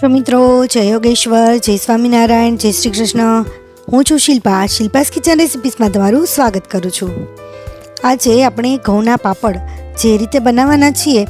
છો મિત્રો, જય યોગેશ્વર, જય સ્વામિનારાયણ, જય શ્રી કૃષ્ણ. હું છું શિલ્પાસ કિચન રેસિપીસમાં તમારું સ્વાગત કરું છું. આજે આપણે ઘઉંના પાપડ જે રીતે બનાવવાના છીએ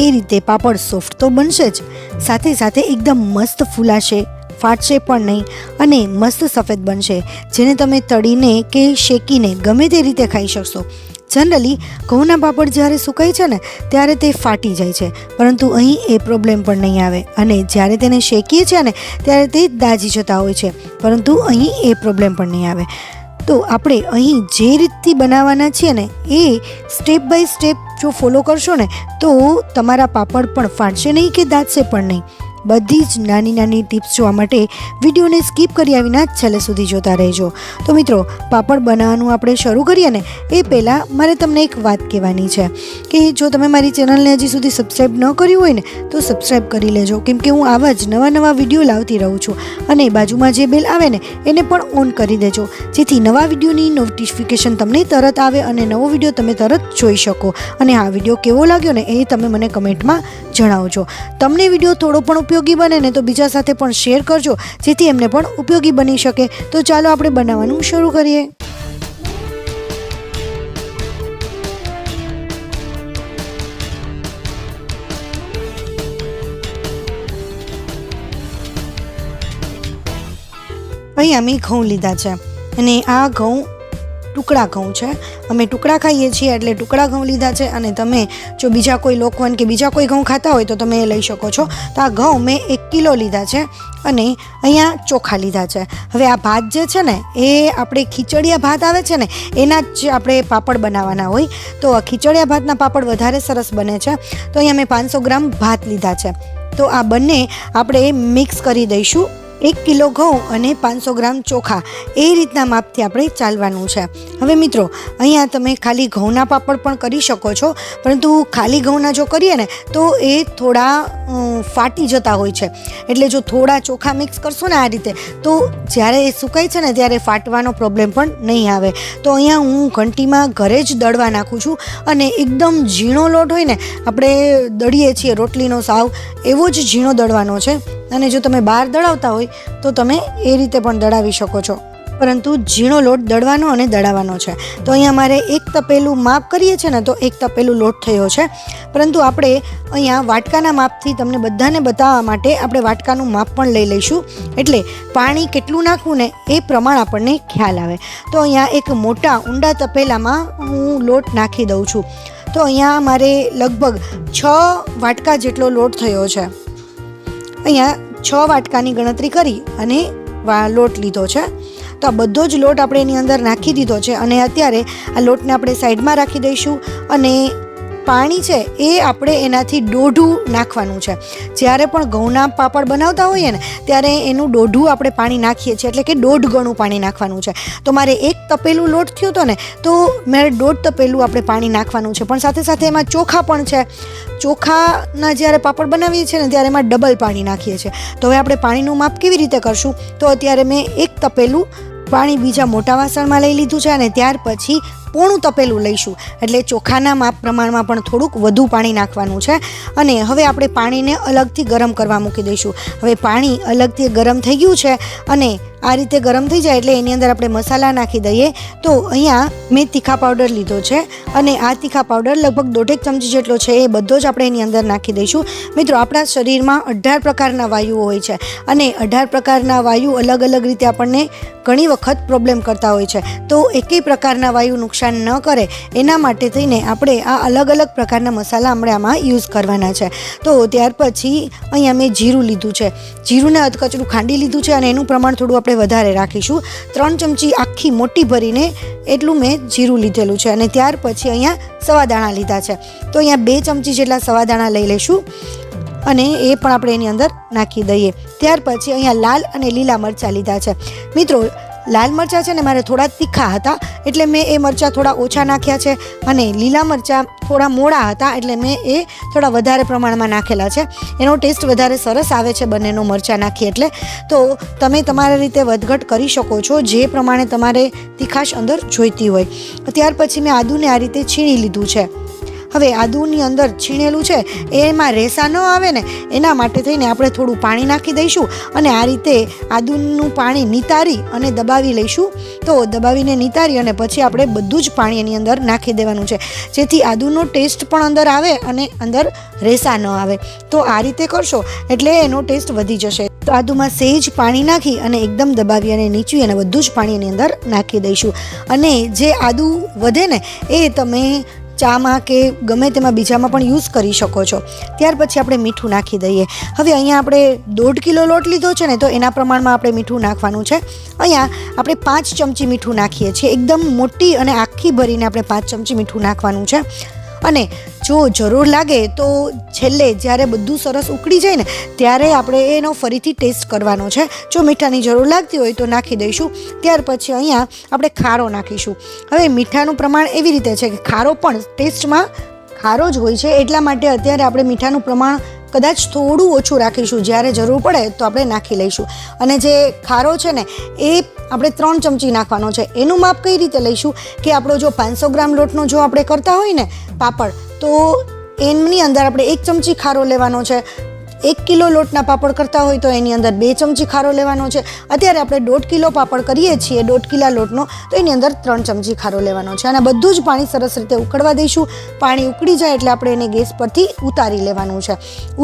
એ રીતે પાપડ સોફ્ટ તો બનશે જ, સાથે સાથે એકદમ મસ્ત ફૂલાશે, ફાટશે પણ નહીં અને મસ્ત સફેદ બનશે, જેને તમે તળીને કે શેકીને ગમે તે રીતે ખાઈ શકશો. જનરલી ઘઉંના પાપડ જ્યારે સુકાય છે ને ત્યારે તે ફાટી જાય છે, પરંતુ અહીં એ પ્રોબ્લેમ પણ નહીં આવે અને જ્યારે તેને શેકીએ છીએ ને ત્યારે તે દાજી જતા હોય છે, પરંતુ અહીં એ પ્રોબ્લેમ પણ નહીં આવે. તો આપણે અહીં જે રીતથી બનાવવાના છીએ ને એ સ્ટેપ બાય સ્ટેપ જો ફોલો કરશો ને તો તમારા પાપડ પણ ફાટશે નહીં કે દાજશે પણ નહીં. બધી જ નાની નાની ટિપ્સ જોવા માટે વિડીયોને સ્કીપ કર્યા વિના છેલ્લે સુધી જોતા રહેજો. તો મિત્રો, પાપડ બનાવવાનું આપણે શરૂ કરીએ ને એ પહેલાં મારે તમને એક વાત કહેવાની છે કે જો તમે મારી ચેનલને હજી સુધી સબસ્ક્રાઈબ ન કર્યું હોય ને તો સબસ્ક્રાઈબ કરી લેજો, કેમ કે હું આવા જ નવા વિડીયો લાવતી રહું છું. અને બાજુમાં જે બેલ આવે ને એને પણ ઓન કરી દેજો, જેથી નવા વિડીયોની નોટિફિકેશન તમને તરત આવે અને નવો વિડીયો તમે તરત જોઈ શકો. અને આ વિડીયો કેવો લાગ્યો ને એ તમે મને કમેન્ટમાં જણાવજો. તમને વિડીયો થોડો પણ ઉપયોગી બને ને તો બીજા સાથે પણ શેર કરજો, જેથી એમને પણ ઉપયોગી બની શકે. તો ચાલો આપણે બનાવવાનું શરૂ કરીએ. અહીં અમે ઘઉં લીધા છે અને આ ઘઉં ટુકડા ઘઉં છે. અમે ટુકડા ખાઈએ છીએ એટલે ટુકડા ઘઉં લીધા છે. અને તમે જો બીજા કોઈ લોકવન કે બીજા કોઈ ઘઉં ખાતા હોય તો તમે એ લઈ શકો છો. તો આ ઘઉં મેં 1 કિલો લીધા છે અને અહીંયા ચોખા લીધા છે. હવે આ ભાત જે છે ને એ આપણે ખીચડિયા ભાત આવે છે ને એના જ આપણે પાપડ બનાવવાના હોય. તો આ ખીચડિયા ભાતના પાપડ વધારે સરસ બને છે. તો અહીંયા મેં 500 ગ્રામ ભાત લીધા છે. તો આ બંને આપણે મિક્સ કરી દઈશું. 1 કિલો ઘઉં અને 500 ગ્રામ ચોખા, એ રીતના માપથી આપણે ચાલવાનું છે. હવે મિત્રો, અહીંયા તમે ખાલી ઘઉંના પાપડ પણ કરી શકો છો, પરંતુ ખાલી ઘઉંના જો કરીએ ને તો એ થોડા ફાટી જતા હોય છે. એટલે જો થોડા ચોખા મિક્સ કરશો ને આ રીતે તો જ્યારે એ સુકાય છે ને ત્યારે ફાટવાનો પ્રોબ્લેમ પણ નહીં આવે. તો અહીંયા હું ઘંટીમાં ઘરે જ દળવા નાખું છું અને એકદમ ઝીણો લોટ હોય ને, આપણે દળીએ છીએ રોટલીનો સાવ એવો જ ઝીણો દળવાનો છે. અને જો તમે બહાર દળાવતા હોય તો તમે એ રીતે પણ દળાવી શકો છો, પરંતુ ઝીણો લોટ દળવાનો અને દળાવવાનો છે. તો અહીંયા મારે 1 તપેલું માપ કરીએ છીએ ને તો 1 તપેલું લોટ થયો છે, પરંતુ આપણે અહીંયા વાટકાના માપથી તમને બધાને બતાવવા માટે આપણે વાટકાનું માપ પણ લઈ લઈશું, એટલે પાણી કેટલું નાખવું ને એ પ્રમાણ આપણને ખ્યાલ આવે. તો અહીંયા એક મોટા ઊંડા તપેલામાં હું લોટ નાખી દઉં છું. તો અહીંયા મારે લગભગ 6 વાટકા જેટલો લોટ થયો છે. અહીંયા 6 વાટકાની ગણતરી કરી અને લોટ લીધો છે. તો આ બધો જ લોટ આપણે એની અંદર નાખી દીધો છે અને અત્યારે આ લોટને આપણે સાઈડમાં રાખી દઈશું. અને પાણી છે એ આપણે એનાથી દોઢું નાખવાનું છે. જ્યારે પણ ઘઉંના પાપડ બનાવતા હોઈએ ને ત્યારે એનું દોઢું આપણે પાણી નાખીએ છીએ, એટલે કે 1.5 ગણું પાણી નાખવાનું છે. તો મારે 1 તપેલું લોટ થયો હતો ને તો મારે 1.5 તપેલું આપણે પાણી નાખવાનું છે. પણ સાથે સાથે એમાં ચોખા પણ છે. ચોખાના જ્યારે પાપડ બનાવીએ છીએ ને ત્યારે એમાં ડબલ પાણી નાખીએ છીએ. તો હવે આપણે પાણીનું માપ કેવી રીતે કરશું? તો અત્યારે મેં 1 તપેલું પાણી બીજા મોટા વાસણમાં લઈ લીધું છે અને ત્યાર પછી પોણું તપેલું લઈશું, એટલે ચોખાના માપ પ્રમાણમાં પણ થોડુંક વધુ પાણી નાખવાનું છે. અને હવે આપણે પાણીને અલગથી ગરમ કરવા મૂકી દઈશું. હવે પાણી અલગથી ગરમ થઈ ગયું છે અને આ રીતે ગરમ થઈ જાય એટલે એની અંદર આપણે મસાલા નાખી દઈએ. તો અહીંયા મેં તીખા પાવડર લીધો છે અને આ તીખા પાવડર લગભગ 1.5 ચમચી જેટલો છે, એ બધો જ આપણે એની અંદર નાખી દઈશું. મિત્રો, આપણા શરીરમાં 18 પ્રકારના વાયુઓ હોય છે અને 18 પ્રકારના વાયુ અલગ અલગ રીતે આપણને ઘણી વખત પ્રોબ્લેમ કરતા હોય છે. તો એકેય પ્રકારના વાયુ નુકસાન ન કરે એના માટે થઈને આપણે આ અલગ અલગ પ્રકારના મસાલા આપણે આમાં યુઝ કરવાના છે. તો ત્યાર પછી અહીંયા મેં જીરું લીધું છે. જીરુંને અધકચરું ખાંડી લીધું છે અને એનું પ્રમાણ થોડું આપણે વધારે રાખીશું. 3 ચમચી આખી મોટી ભરીને એટલું મેં જીરું લીધેલું છે. અને ત્યાર પછી અહીંયા સવાદાણા લીધા છે. તો અહીંયા 2 ચમચી જેટલા સવાદાણા લઈ લઈશું અને એ પણ આપણે એની અંદર નાખી દઈએ. ત્યાર પછી અહીંયા લાલ અને લીલા મરચાં લીધા છે. મિત્રો, લાલ મરચાં છે ને મારે થોડા તીખા હતા એટલે મેં એ મરચાં થોડા ઓછા નાખ્યા છે, અને લીલા મરચાં થોડા મોડા હતા એટલે મેં એ થોડા વધારે પ્રમાણમાં નાખેલા છે. એનો ટેસ્ટ વધારે સરસ આવે છે બંનેનો મરચાં નાખીએ એટલે. તો તમે તમારી રીતે વધઘટ કરી શકો છો, જે પ્રમાણે તમારે તીખાશ અંદર જોઈતી હોય. ત્યાર પછી મેં આદુને આ રીતે છીણી લીધું છે. હવે આદુની અંદર છીણેલું છે એમાં રેસા ન આવે ને એના માટે થઈને આપણે થોડું પાણી નાખી દઈશું અને આ રીતે આદુનું પાણી નિતારી અને દબાવી લઈશું. તો દબાવીને નિતારી અને પછી આપણે બધું જ પાણી એની અંદર નાખી દેવાનું છે, જેથી આદુનો ટેસ્ટ પણ અંદર આવે અને અંદર રેસા ન આવે. તો આ રીતે કરશો એટલે એનો ટેસ્ટ વધી જશે. તો આદુમાં સહેજ પાણી નાખી અને એકદમ દબાવી અને નીચવી અને બધું જ પાણી એની અંદર નાખી દઈશું. અને જે આદુ વધે ને એ તમે ચામાં કે ગમે તેમાં બીજામાં પણ યુઝ કરી શકો છો. ત્યાર પછી આપણે મીઠું નાખી દઈએ. હવે અહીંયા આપણે 1.5 કિલો લોટ લીધો છે ને, તો એના પ્રમાણમાં આપણે મીઠું નાખવાનું છે. અહીંયા આપણે 5 ચમચી મીઠું નાખીએ છીએ. એકદમ મોટી અને આખી ભરીને આપણે 5 ચમચી મીઠું નાખવાનું છે. અને જો જરૂર લાગે તો છેલ્લે જ્યારે બધું સરસ ઉકળી જાય ને ત્યારે આપણે એનો ફરીથી ટેસ્ટ કરવાનો છે. જો મીઠાની જરૂર લાગતી હોય તો નાખી દઈશું. ત્યાર પછી અહીંયા આપણે ખારો નાખીશું. હવે મીઠાનું પ્રમાણ એવી રીતે છે કે ખારો પણ ટેસ્ટમાં ખારો જ હોય છે, એટલા માટે અત્યારે આપણે મીઠાનું પ્રમાણ કદાચ થોડું ઓછું રાખીશું. જ્યારે જરૂર પડે તો આપણે નાખી લઈશું. અને જે ખારો છે ને એ આપણે 3 ચમચી નાખવાનો છે. એનું માપ કઈ રીતે લઈશું કે આપણો જો 500 ગ્રામ લોટનો જો આપણે કરતા હોય ને પાપડ, તો એની અંદર આપણે 1 ચમચી ખારો લેવાનો છે. 1 કિલો લોટના પાપડ કરતા હોય તો એની અંદર 2 ચમચી ખારો લેવાનો છે. અત્યારે આપણે 1.5 કિલો પાપડ કરીએ છીએ, 1.5 કિલા લોટનો, તો એની અંદર 3 ચમચી ખારો લેવાનો છે. અને બધું જ પાણી સરસ રીતે ઉકળવા દઈશું. પાણી ઉકળી જાય એટલે આપણે એને ગેસ પરથી ઉતારી લેવાનું છે.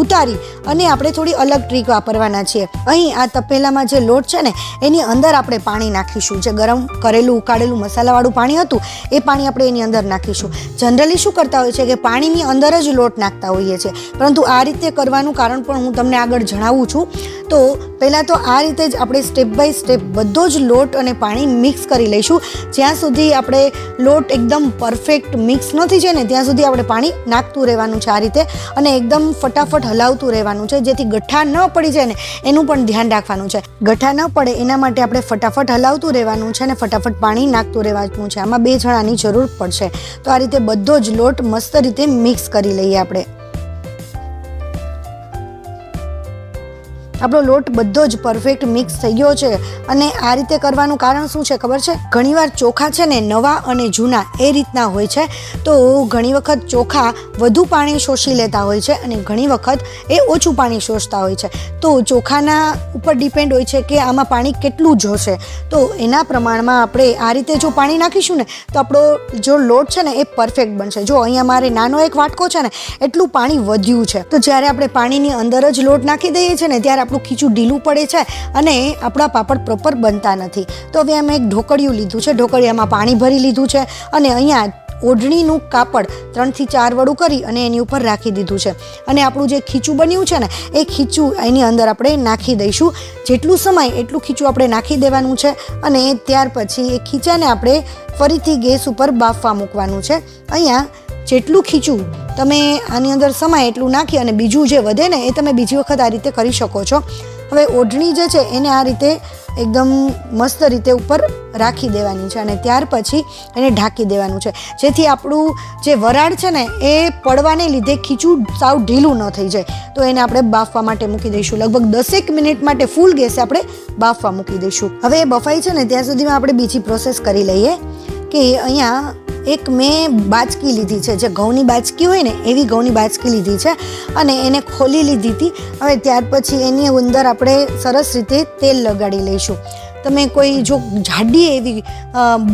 ઉતારી અને આપણે થોડી અલગ ટ્રીક વાપરવાના છીએ. અહીં આ તપેલામાં જે લોટ છે ને એની અંદર આપણે પાણી નાખીશું. જે ગરમ કરેલું ઉકાળેલું મસાલાવાળું પાણી હતું એ પાણી આપણે એની અંદર નાખીશું. જનરલી શું કરતા હોય છે કે પાણીની અંદર જ લોટ નાખતા હોઈએ છીએ, પરંતુ આ રીતે કરવાનું કારણ પણ હું તમને આગળ જણાવું છું. તો પહેલાં તો આ રીતે જ આપણે સ્ટેપ બાય સ્ટેપ બધો જ લોટ અને પાણી મિક્સ કરી લઈશું. જ્યાં સુધી આપણે લોટ એકદમ પરફેક્ટ મિક્સ નથી છે ને ત્યાં સુધી આપણે પાણી નાખતું રહેવાનું છે આ રીતે, અને એકદમ ફટાફટ હલાવતું રહેવાનું છે, જેથી ગઠ્ઠા ન પડી જાય ને એનું પણ ધ્યાન રાખવાનું છે. ગઠ્ઠા ન પડે એના માટે આપણે ફટાફટ હલાવતું રહેવાનું છે અને ફટાફટ પાણી નાખતું રહેવાનું છે. આમાં 2 જણાની જરૂર પડશે. તો આ રીતે બધો જ લોટ મસ્ત રીતે મિક્સ કરી લઈએ આપણે. આપણો લોટ બધો જ પરફેક્ટ મિક્સ થઈ ગયો છે. અને આ રીતે કરવાનું કારણ શું છે ખબર છે? ઘણીવાર ચોખા છે ને નવા અને જૂના એ રીતના હોય છે. તો ઘણી વખત ચોખા વધુ પાણી શોષી લેતા હોય છે અને ઘણી વખત એ ઓછું પાણી શોષતા હોય છે. તો ચોખાના ઉપર ડિપેન્ડ હોય છે કે આમાં પાણી કેટલું જોશે. તો એના પ્રમાણમાં આપણે આ રીતે જો પાણી નાખીશું ને તો આપણો જો લોટ છે ને એ પરફેક્ટ બનશે. જો અહીંયા મારે નાનો એક વાટકો છે ને એટલું પાણી વધ્યું છે. તો જ્યારે આપણે પાણીની અંદર જ લોટ નાખી દઈએ છીએ ને ત્યારે આપણું ખીચું ઢીલું પડે છે અને આપણા પાપડ પ્રોપર બનતા નથી. તો હવે અમે એક ઢોકળિયું લીધું છે. ઢોકળિયામાં પાણી ભરી લીધું છે અને અહીંયા ઓઢણીનું કાપડ 3 થી 4 વડું કરી અને એની ઉપર રાખી દીધું છે. અને આપણું જે ખીચું બન્યું છે ને એ ખીચું એની અંદર આપણે નાખી દઈશું. જેટલું સમાય એટલું ખીચું આપણે નાખી દેવાનું છે. અને ત્યાર પછી એ ખીચાને આપણે ફરીથી ગેસ ઉપર બાફવા મૂકવાનું છે. અહીંયા જેટલું ખીચું તમે આની અંદર સમાય એટલું નાખી અને બીજું જે વધે ને એ તમે બીજી વખત આ રીતે કરી શકો છો. હવે ઓઢણી જે છે એને આ રીતે એકદમ મસ્ત રીતે ઉપર રાખી દેવાની છે અને ત્યાર પછી એને ઢાંકી દેવાનું છે, જેથી આપણું જે વરાળ છે ને એ પડવાને લીધે ખીચું સાવ ઢીલું ન થઈ જાય. તો એને આપણે બાફવા માટે મૂકી દઈશું. લગભગ 10 મિનિટ માટે ફૂલ ગેસે આપણે બાફવા મૂકી દઈશું. હવે એ બફાઈ છે ને ત્યાં સુધીમાં આપણે બીજી પ્રોસેસ કરી લઈએ. કે અહીંયા એક મેં બાચકી લીધી છે, જે ઘઉંની બાચકી હોય ને એવી ઘઉંની બાચકી લીધી છે અને એને ખોલી લીધી હતી. હવે ત્યાર પછી એની અંદર આપણે સરસ રીતે તેલ લગાડી લઈશું. તમે કોઈ જો જાડી એવી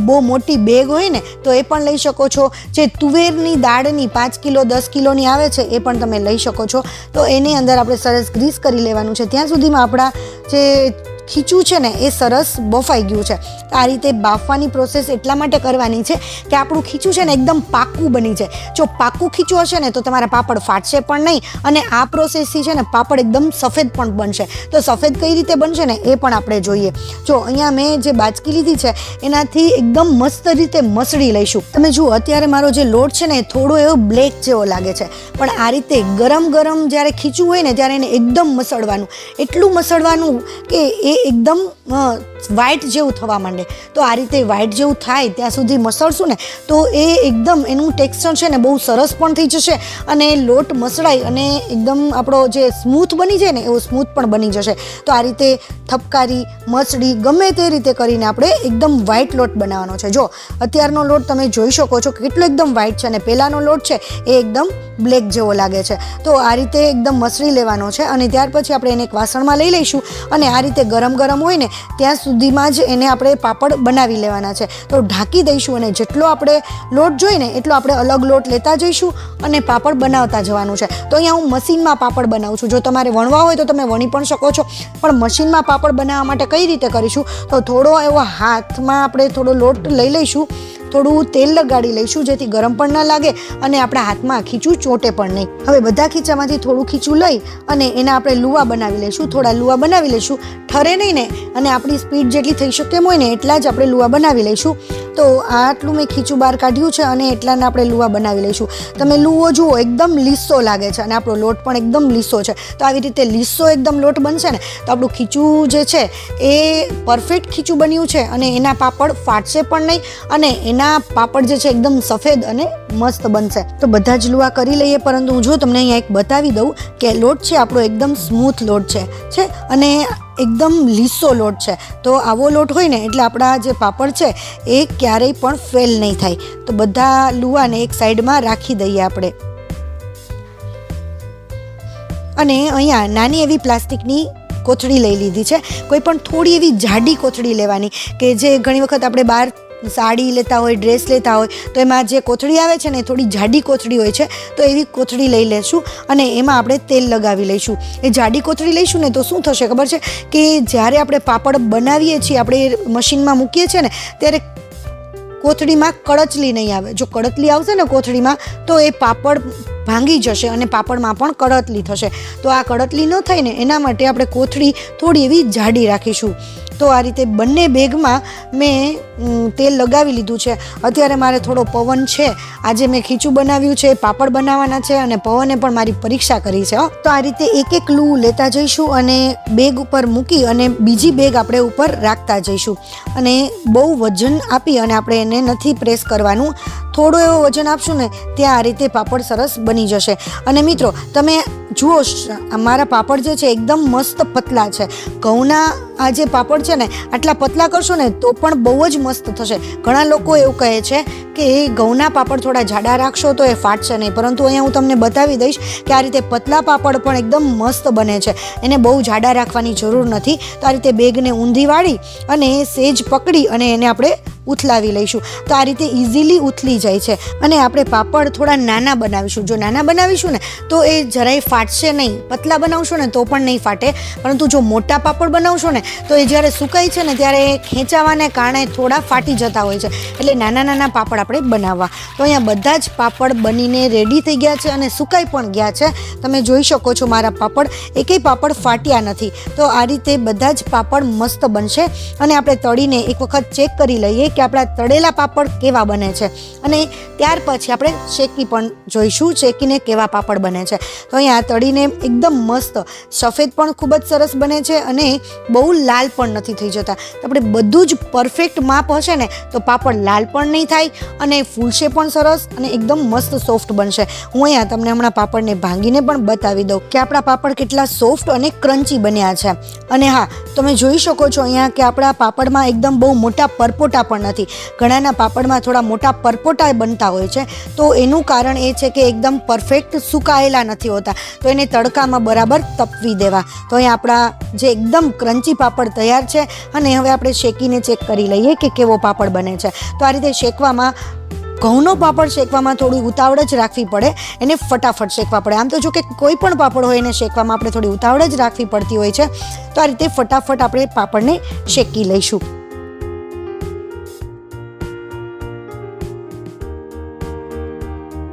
બહુ મોટી બેગ હોય ને તો એ પણ લઈ શકો છો. જે તુવેરની દાળની 5 કિલો 10 કિલોની આવે છે એ પણ તમે લઈ શકો છો. તો એની અંદર આપણે સરસ ગ્રીસ કરી લેવાનું છે. ત્યાં સુધીમાં આપણા જે ખીચું છે ને એ સરસ બફાઈ ગયું છે. આ રીતે બાફવાની પ્રોસેસ એટલા માટે કરવાની છે કે આપણું ખીચું છે ને એકદમ પાકું બની જાય. જો પાકું ખીચું હશે ને તો તમારા પાપડ ફાટશે પણ નહીં અને આ પ્રોસેસથી છે ને પાપડ એકદમ સફેદ પણ બનશે. તો સફેદ કઈ રીતે બનશે ને એ પણ આપણે જોઈએ. જો અહીંયા મેં જે બાચકી લીધી છે એનાથી એકદમ મસ્ત રીતે મસળી લઈશું. તમે જુઓ અત્યારે મારો જે લોટ છે ને થોડો એવો બ્લેક જેવો લાગે છે, પણ આ રીતે ગરમ ગરમ જ્યારે ખીચું હોય ને ત્યારે એને એકદમ મસળવાનું, એટલું મસળવાનું કે એ એકદમ વ્હાઈટ જેવું થવા માંડે. તો આ રીતે વ્હાઈટ જેવું થાય ત્યાં સુધી મસળશું ને તો એ એકદમ એનું ટેક્સચર છે ને બહુ સરસ પણ થઈ જશે અને લોટ મસળાઈ અને એકદમ આપણો જે સ્મૂથ બની જાય ને એવો સ્મૂથ પણ બની જશે. તો આ રીતે થપકારી મસળી ગમે તે રીતે કરીને આપણે એકદમ વ્હાઈટ લોટ બનાવવાનો છે. જો અત્યારનો લોટ તમે જોઈ શકો છો કેટલો એકદમ વ્હાઈટ છે અને પહેલાંનો લોટ છે એ એકદમ બ્લેક જેવો લાગે છે. તો આ રીતે એકદમ મસળી લેવાનો છે અને ત્યાર પછી આપણે એને એક વાસણમાં લઈ લઈશું અને આ રીતે ગરમ ગરમ હોય ને ત્યાં સુધીમાં જ એને આપણે પાપડ બનાવી લેવાના છે. તો ઢાંકી દઈશું અને જેટલો આપણે લોટ જોઈએ ને એટલો આપણે અલગ લોટ લેતા જઈશું અને પાપડ બનાવતા જવાનું છે. તો અહીંયા હું મશીનમાં પાપડ બનાવું છું. જો તમારે વણવા હોય તો તમે વણી પણ શકો છો, પણ મશીનમાં પાપડ બનાવવા માટે કઈ રીતે કરીશું તો થોડો એવો હાથમાં આપણે થોડો લોટ લઈ લઈશું, થોડું તેલ લગાડી લઈશું જેથી ગરમ પણ ના લાગે અને આપણા હાથમાં ખીચું ચોંટે પણ નહીં. હવે બધા ખીચામાંથી થોડું ખીચું લઈ અને એના આપણે લુવા બનાવી લઈશું. થોડા લુવા બનાવી લઈશું, ઠરે નહીં ને અને આપણી સ્પીડ જેટલી થઈ શકે એમ હોય ને એટલા જ આપણે લુવા બનાવી લઈશું. તો આટલું મેં ખીચું બહાર કાઢ્યું છે અને એટલાને આપણે લુવા બનાવી લઈશું. તમે લુવો જુઓ એકદમ લીસો લાગે છે અને આપણો લોટ પણ એકદમ લીસો છે. તો આવી રીતે લીસો એકદમ લોટ બનશે ને તો આપણું ખીચું જે છે એ પરફેક્ટ ખીચું બન્યું છે અને એના પાપડ ફાટશે પણ નહીં અને એના પાપડ જે છે એકદમ સફેદ અને મસ્ત બનશે. તો બધા જ લુવા કરી લઈએ, પરંતુ હું જો તમને અહીંયા એક બતાવી દઉં કે લોટ છે આપણો એકદમ સ્મૂથ લોટ છે અને એકદમ લીસો લોટ છે. તો આવો લોટ હોય ને એટલે આપણા જે પાપડ છે એ ક્યારેય પણ ફેલ નહીં થાય. તો બધા લુવાને એક સાઈડમાં રાખી દઈએ આપણે અને અહીંયા નાની એવી પ્લાસ્ટિકની કોથળી લઈ લીધી છે. કોઈ પણ થોડી એવી જાડી કોથળી લેવાની કે જે ઘણી વખત આપણે બહાર સાડી લેતા હોય, ડ્રેસ લેતા હોય તો એમાં જે કોથળી આવે છે ને થોડી જાડી કોથળી હોય છે. તો એવી કોથળી લઈ લઈશું અને એમાં આપણે તેલ લગાવી લઈશું. એ જાડી કોથળી લઈશું ને તો શું થશે ખબર છે કે જ્યારે આપણે પાપડ બનાવીએ છીએ, આપણે મશીનમાં મૂકીએ છીએ ને ત્યારે કોથળીમાં કળચલી નહીં આવે. જો કળચલી આવશે ને કોથળીમાં તો એ પાપડ ભાંગી જશે અને પાપડમાં પણ કળતલી થશે. તો આ કળતલી ન થાય ને એના માટે આપણે કોથળી થોડી એવી જાડી રાખીશું. તો આ રીતે બંને બેગમાં મેં તેલ લગાવી લીધું છે. અત્યારે મારે થોડો પવન છે, આજે મેં ખીચું બનાવ્યું છે, પાપડ બનાવવાના છે અને પવને પણ મારી પરીક્ષા કરી છે. તો આ રીતે એક એક લૂ લેતા જઈશું અને બેગ ઉપર મૂકી અને બીજી બેગ આપણે ઉપર રાખતા જઈશું. અને બહુ વજન આપી અને આપણે એને નથી પ્રેસ કરવાનું, થોડો એવો વજન આપશું ને ત્યાં આ રીતે પાપડ સરસ બની જશે. અને મિત્રો તમે જુઓ મારા પાપડ જે છે એકદમ મસ્ત પતલા છે. ઘઉંના આ જે પાપડ છે ને આટલા પતલા કરશો ને તો પણ બહુ જ મસ્ત થશે. ઘણા લોકો એવું કહે છે કે ઘઉંના પાપડ થોડા જાડા રાખશો તો એ ફાટશે નહીં, પરંતુ અહીંયા હું તમને બતાવી દઈશ કે આ રીતે પતલા પાપડ પણ એકદમ મસ્ત બને છે. એને બહુ જાડા રાખવાની જરૂર નથી. તો આ રીતે બેગને ઊંધી વાળી અને સેજ પકડી અને એને આપણે ઉથલાવી લઈશું. તો આ રીતે ઇઝીલી ઉથલી જાય છે. અને આપણે પાપડ થોડા નાના બનાવીશું. જો નાના બનાવીશું ને તો એ જરાય ફાટશે નહીં. પતલા બનાવશો ને તો પણ નહીં ફાટે, પરંતુ જો મોટા પાપડ બનાવશો ને તો એ જ્યારે સુકાય છે ને ત્યારે ખેંચાવાને કારણે થોડા ફાટી જતા હોય છે. એટલે નાના નાના પાપડ આપણે બનાવવા. તો અહીંયા બધા જ પાપડ બનીને રેડી થઈ ગયા છે અને સુકાઈ પણ ગયા છે. તમે જોઈ શકો છો મારા પાપડ એકેય પાપડ ફાટ્યા નથી. તો આ રીતે બધા જ પાપડ મસ્ત બનશે. અને આપણે તળીને એક વખત ચેક કરી લઈએ કે આપણા તળેલા પાપડ કેવા બને છે અને ત્યાર પછી આપણે શેકી પણ જોઈશું, શેકીને કેવા પાપડ બને છે. તો અહીંયા તળીને એકદમ મસ્ત સફેદ પણ ખૂબ જ સરસ બને છે અને બહુ લાલ પણ નથી થઈ જતા. આપણે બધું જ પરફેક્ટ માપ હશે ને તો પાપડ લાલ પણ નહીં થાય અને ફૂલશે પણ સરસ અને એકદમ મસ્ત સોફ્ટ બનશે. હું અહીંયા તમને હમણાં પાપડને ભાંગીને પણ બતાવી દઉં કે આપણા પાપડ કેટલા સોફ્ટ અને ક્રન્ચી બન્યા છે. અને હા, તમે જોઈ શકો છો અહીંયા કે આપણા પાપડમાં એકદમ બહુ મોટા પરપોટા પણ નથી. ઘણાના પાપડમાં થોડા મોટા પરપોટા બનતા હોય છે. તો એનું કારણ એ છે કે એકદમ પરફેક્ટ સુકાયેલા નથી હોતા. તો એને તડકામાં બરાબર તપવી દેવા. તો અહીંયા આપણા જે એકદમ ક્રન્ચી પાપડ તૈયાર છે અને હવે આપણે શેકીને ચેક કરી લઈએ કે કેવો પાપડ બને છે. તો આ રીતે શેકવામાં ઘઉંનો પાપડ શેકવામાં થોડી ઉતાવળ જ રાખવી પડે, એને ફટાફટ શેકવા પડે. આમ તો જો કે કોઈ પણ પાપડ હોય એને શેકવામાં આપણે થોડી ઉતાવળ જ રાખવી પડતી હોય છે. તો આ રીતે ફટાફટ આપણે પાપડને શેકી લઈશું.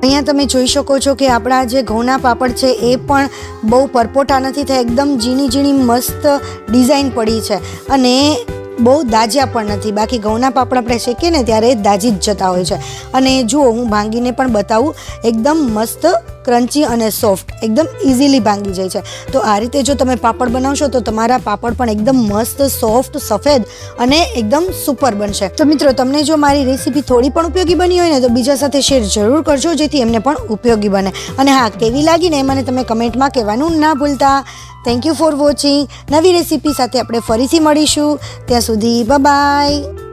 અહીંયા તમે જોઈ શકો છો કે આપણા જે ઘઉંના પાપડ છે એ પણ બહુ પરપોટા નથી થયા, એકદમ ઝીણી ઝીણી મસ્ત ડિઝાઇન પડી છે અને બહુ દાજ્યા પણ નથી. બાકી ઘઉંના પાપડ આપણે શેકીએ ને ત્યારે દાજી જ જતા હોય છે. અને જુઓ હું ભાંગીને પણ બતાવું, એકદમ મસ્ત ક્રન્ચી અને સોફ્ટ એકદમ ઇઝીલી ભાંગી જાય છે. તો આ રીતે જો તમે પાપડ બનાવશો તો તમારા પાપડ પણ એકદમ મસ્ત સોફ્ટ સફેદ અને એકદમ સુપર બનશે. તો મિત્રો તમને જો મારી રેસીપી થોડી પણ ઉપયોગી બની હોય ને તો બીજા સાથે શેર જરૂર કરજો જેથી એમને પણ ઉપયોગી બને. અને હા, કેવી લાગી ને મને તમે કમેન્ટમાં કહેવાનું ના ભૂલતા. Thank you for watching. નવી રેસીપી સાથે આપણે ફરીથી મળીશું. ત્યાં સુધી બાય.